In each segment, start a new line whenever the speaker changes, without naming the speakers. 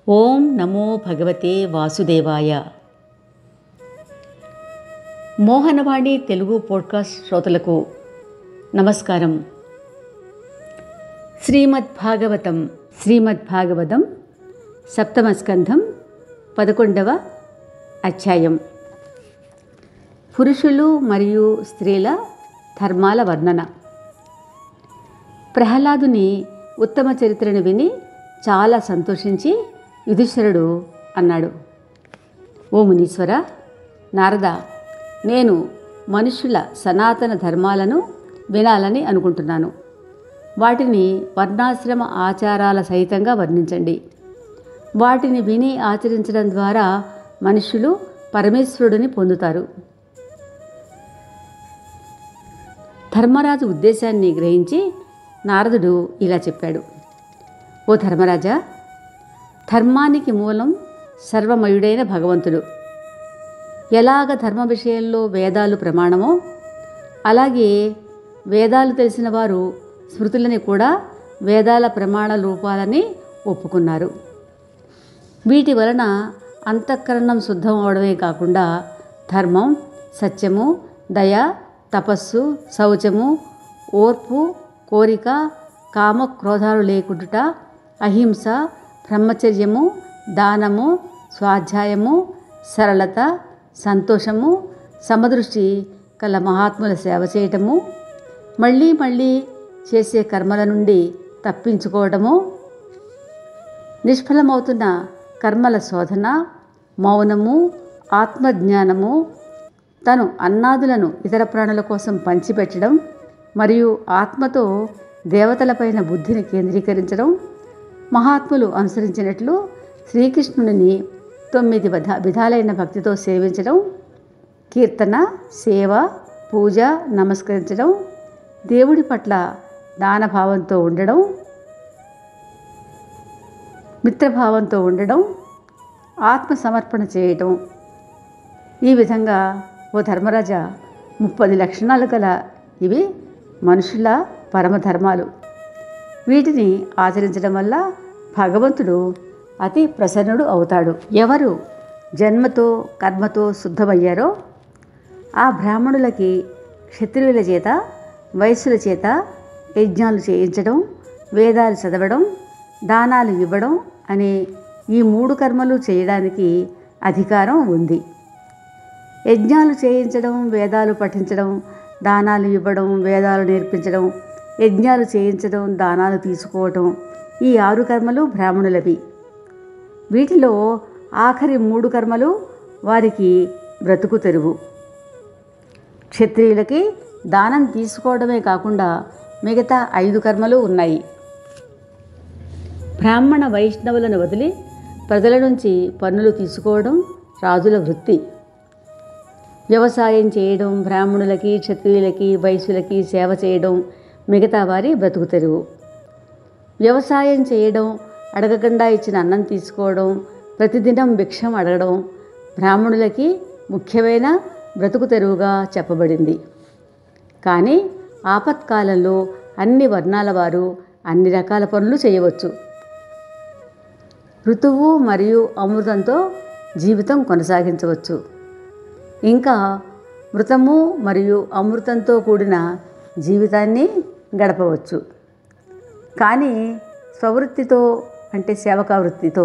ఓం నమో భగవతే వాసుదేవాయ. మోహనవాణి తెలుగు పోడ్కాస్ట్ శ్రోతలకు నమస్కారం. శ్రీమద్భాగవతం సప్తమ స్కంధం 11వ అధ్యాయం. పురుషులు మరియు స్త్రీల ధర్మాల వర్ణన. ప్రహ్లాదుని ఉత్తమ చరిత్రను విని చాలా సంతోషించి యుధిష్ఠిరుడు అన్నాడు, ఓ మునీశ్వర, నారద, నేను మనుష్యుల సనాతన ధర్మాలను వినాలని అనుకుంటున్నాను. వాటిని వర్ణాశ్రమ ఆచారాల సహితంగా వర్ణించండి. వాటిని విని ఆచరించడం ద్వారా మనుష్యులు పరమేశ్వరుడిని పొందుతారు. ధర్మరాజు ఉద్దేశాన్ని గ్రహించి నారదుడు ఇలా చెప్పాడు, ఓ ధర్మరాజా, ధర్మానికి మూలం సర్వమయుడైన భగవంతుడు. ఎలాగ ధర్మ విషయంలో వేదాలు ప్రమాణమో, అలాగే వేదాలు తెలిసిన వారు స్మృతులని కూడా వేదాల ప్రమాణ రూపాలని ఒప్పుకున్నారు. వీటి వలన అంతఃకరణం శుద్ధం అవడమే కాకుండా ధర్మం, సత్యము, దయ, తపస్సు, శౌచము, ఓర్పు, కోరిక, కామ క్రోధాలు లేకుండుట, అహింస, బ్రహ్మచర్యము, దానము, స్వాధ్యాయము, సరళత, సంతోషము, సమదృష్టి కల మహాత్ముల సేవ చేయటము, మళ్ళీ మళ్ళీ చేసే కర్మల నుండి తప్పించుకోవడము, నిష్ఫలమవుతున్న కర్మల శోధన, మౌనము, ఆత్మజ్ఞానము, తను అన్నాదులను ఇతర ప్రాణుల కోసం పంచిపెట్టడం మరియు ఆత్మతో దేవతలపైన బుద్ధిని కేంద్రీకరించడం, మహాత్ములు అనుసరించినట్లు శ్రీకృష్ణుని 9 విధాలైన భక్తితో సేవించడం, కీర్తన, సేవ, పూజ, నమస్కరించడం, దేవుడి పట్ల దానభావంతో ఉండడం, మిత్రభావంతో ఉండడం, ఆత్మ సమర్పణ చేయటం. ఈ విధంగా ఓ ధర్మరాజా, 30 లక్షణాలు గల ఇవి మనుషుల పరమధర్మాలు. వీటిని ఆచరించడం వల్ల భగవంతుడు అతి ప్రసన్నుడు అవుతాడు. ఎవరు జన్మతో కర్మతో శుద్ధమయ్యారో ఆ బ్రాహ్మణులకి క్షత్రియుల చేత, వైశ్యుల చేత యజ్ఞాలు చేయించడం, వేదాలు చదవడం, దానాలు ఇవ్వడం అనే ఈ 3 కర్మలు చేయడానికి అధికారం ఉంది. యజ్ఞాలు చేయించడం, వేదాలు పఠించడం, దానాలు ఇవ్వడం, వేదాలు నేర్పించడం, యజ్ఞాలు చేయించడం, దానాలు తీసుకోవటం, ఈ 6 కర్మలు బ్రాహ్మణులవి. వీటిలో ఆఖరి 3 కర్మలు వారికి బ్రతుకు తెరువు. క్షత్రియులకి దానం తీసుకోవడమే కాకుండా మిగతా 5 కర్మలు ఉన్నాయి. బ్రాహ్మణ వైష్ణవులను వదిలి ప్రజల నుంచి పన్నులు తీసుకోవడం రాజుల వృత్తి. వ్యవసాయం చేయడం, బ్రాహ్మణులకి, క్షత్రియులకి, వైశ్యులకి సేవ చేయడం మిగతా వారి బ్రతుకు తెరువు. వ్యవసాయం చేయడం, అడగకుండా ఇచ్చిన అన్నం తీసుకోవడం, ప్రతిదినం భిక్షం అడగడం బ్రాహ్మణులకి ముఖ్యమైన బ్రతుకు తెరువుగా చెప్పబడింది. కానీ ఆపత్కాలంలో అన్ని వర్ణాల వారు అన్ని రకాల పనులు చేయవచ్చు. ఋతువు మరియు అమృతంతో జీవితం కొనసాగించవచ్చు. ఇంకా మృతము మరియు అమృతంతో కూడిన జీవితాన్ని గడపవచ్చు. కానీ స్వవృత్తితో అంటే సేవకా వృత్తితో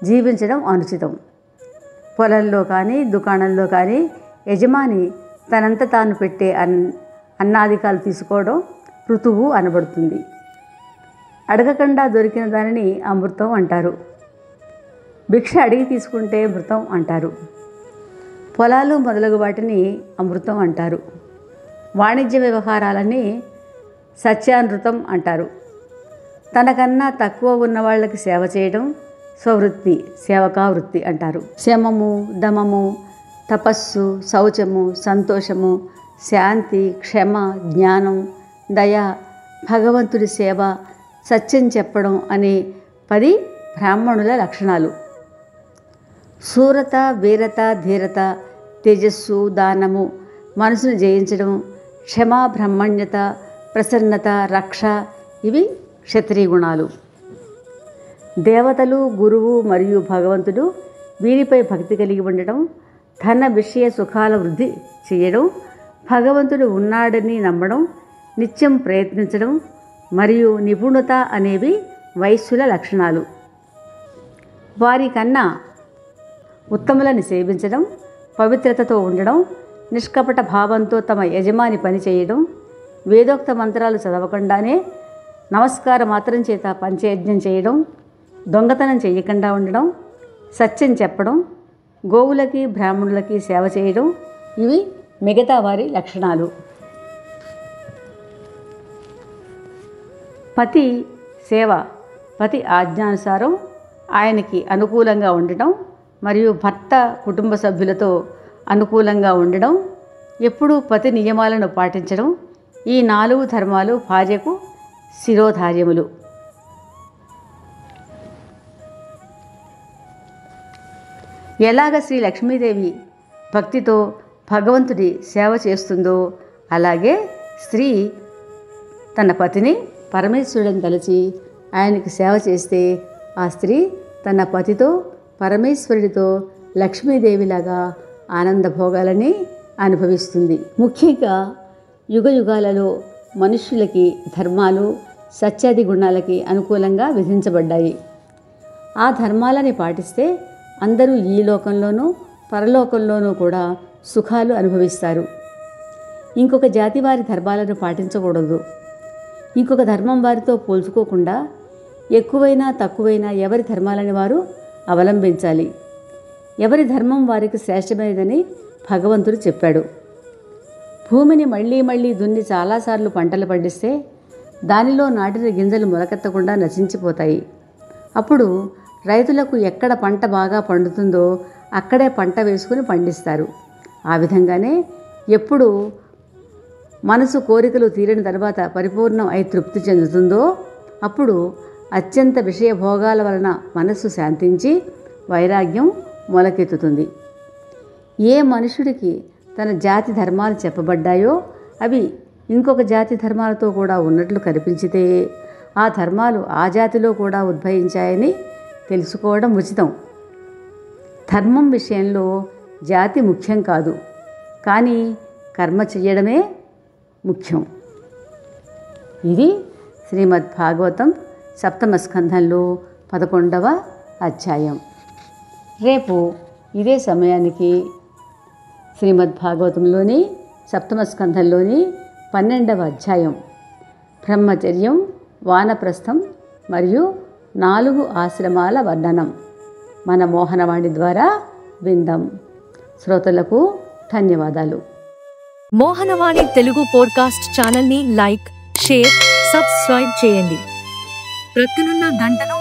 జీవించడం అనుచితం. పొలంలో కానీ దుకాణంలో కానీ యజమాని తనంత తాను పెట్టే అన్నాదికాలు తీసుకోవడం ఋతువు అనబడుతుంది. అడగకుండా దొరికిన దానిని అమృతం అంటారు. భిక్ష అడిగి తీసుకుంటే మృతం అంటారు. పొలాలు మొదలగు వాటిని అమృతం అంటారు. వాణిజ్య వ్యవహారాలని సత్యానృతం అంటారు. తనకన్నా తక్కువ ఉన్న వాళ్ళకి సేవ చేయడం స్వవృత్తి, సేవకా వృత్తి అంటారు. శమము, దమము, తపస్సు, శౌచము, సంతోషము, శాంతి, క్షమ, జ్ఞానం, దయ, భగవంతుడి సేవ, సత్యం చెప్పడం అనే 10 బ్రాహ్మణుల లక్షణాలు. శూరత, వీరత, ధీరత, తేజస్సు, దానము, మనసును జయించడం, క్షమా, బ్రహ్మణ్యత, ప్రసన్నత, రక్ష, ఇవి క్షత్రియ గుణాలు. దేవతలు, గురువు మరియు భగవంతుడు వీరిపై భక్తి కలిగి ఉండడం, ధన విషయ సుఖాల వృద్ధి చేయడం, భగవంతుడు ఉన్నాడని నమ్మడం, నిత్యం ప్రయత్నించడం మరియు నిపుణత అనేవి వైశ్యుల లక్షణాలు. వారికన్నా ఉత్తములని సేవించడం, పవిత్రతతో ఉండడం, నిష్కపట భావంతో తమ యజమాని పని చేయడం, వేదోక్త మంత్రాలు చదవకుండానే నమస్కారం మాత్రం చేత పంచయజ్ఞం చేయడం, దొంగతనం చేయకుండా ఉండడం, సత్యం చెప్పడం, గోవులకి బ్రాహ్మణులకి సేవ చేయడం ఇవి మిగతా వారి లక్షణాలు. పతి సేవ, పతి ఆజ్ఞానుసారం ఆయనకి అనుకూలంగా ఉండటం మరియు భర్త కుటుంబ సభ్యులతో అనుకూలంగా ఉండడం, ఎప్పుడూ పతి నియమాలను పాటించడం ఈ 4 ధర్మాలు భార్యకు శిరోధార్యములు. ఎలాగ శ్రీ లక్ష్మీదేవి భక్తితో భగవంతుడి సేవ చేస్తుందో అలాగే స్త్రీ తన పతిని పరమేశ్వరుడిని తలచి ఆయనకి సేవ చేస్తే ఆ స్త్రీ తన పతితో పరమేశ్వరుడితో లక్ష్మీదేవిలాగా ఆనంద భోగాలని అనుభవిస్తుంది. ముఖ్యంగా యుగ యుగాలలో మనుష్యులకి ధర్మాలు సత్యాది గుణాలకి అనుకూలంగా విధించబడ్డాయి. ఆ ధర్మాలని పాటిస్తే అందరూ ఈ లోకంలోనూ పరలోకంలోనూ కూడా సుఖాలు అనుభవిస్తారు. ఇంకొక జాతి వారి ధర్మాలను పాటించకూడదు. ఇంకొక ధర్మం వారితో పోల్చుకోకుండా ఎక్కువైనా తక్కువైనా ఎవరి ధర్మాలని వారు అవలంబించాలి. ఎవరి ధర్మం వారికి శ్రేష్టమైనదని భగవంతుడు చెప్పాడు. భూమిని మళ్ళీ మళ్ళీ దున్ని చాలాసార్లు పంటలు పండిస్తే దానిలో నాటిన గింజలు మొలకెత్తకుండా నశించిపోతాయి. అప్పుడు రైతులకు ఎక్కడ పంట బాగా పండుతుందో అక్కడే పంట వేసుకుని పండిస్తారు. ఆ విధంగానే ఎప్పుడు మనసు కోరికలు తీరిన తర్వాత పరిపూర్ణం అయి తృప్తి చెందుతుందో అప్పుడు అత్యంత విషయ భోగాల వలన మనస్సు శాంతించి వైరాగ్యం మొలకెత్తుతుంది. ఏ మనుషుడికి తన జాతి ధర్మాలు చెప్పబడ్డాయో అవి ఇంకొక జాతి ధర్మాలతో కూడా ఉన్నట్లు కనిపించితే ఆ ధర్మాలు ఆ జాతిలో కూడా ఉద్భవించాయని తెలుసుకోవడం ఉచితం. ధర్మం విషయంలో జాతి ముఖ్యం కాదు, కానీ కర్మ చెయ్యడమే ముఖ్యం. ఇది శ్రీమద్ భాగవతం 7వ స్కంధంలో 11వ అధ్యాయం. రేపు ఇదే సమయానికి శ్రీమద్ భాగవతంలోని 7వ స్కంధంలోని 12వ అధ్యాయం బ్రహ్మచర్యం, వానప్రస్థం మరియు 4 ఆశ్రమాల వర్ణనం మన మోహనవాణి ద్వారా విందాం. శ్రోతలకు ధన్యవాదాలు.
మోహనవాణి తెలుగు పోడ్కాస్ట్ ఛానల్ని లైక్, షేర్, సబ్స్క్రైబ్ చేయండి. ప్రక్కనున్న గంటను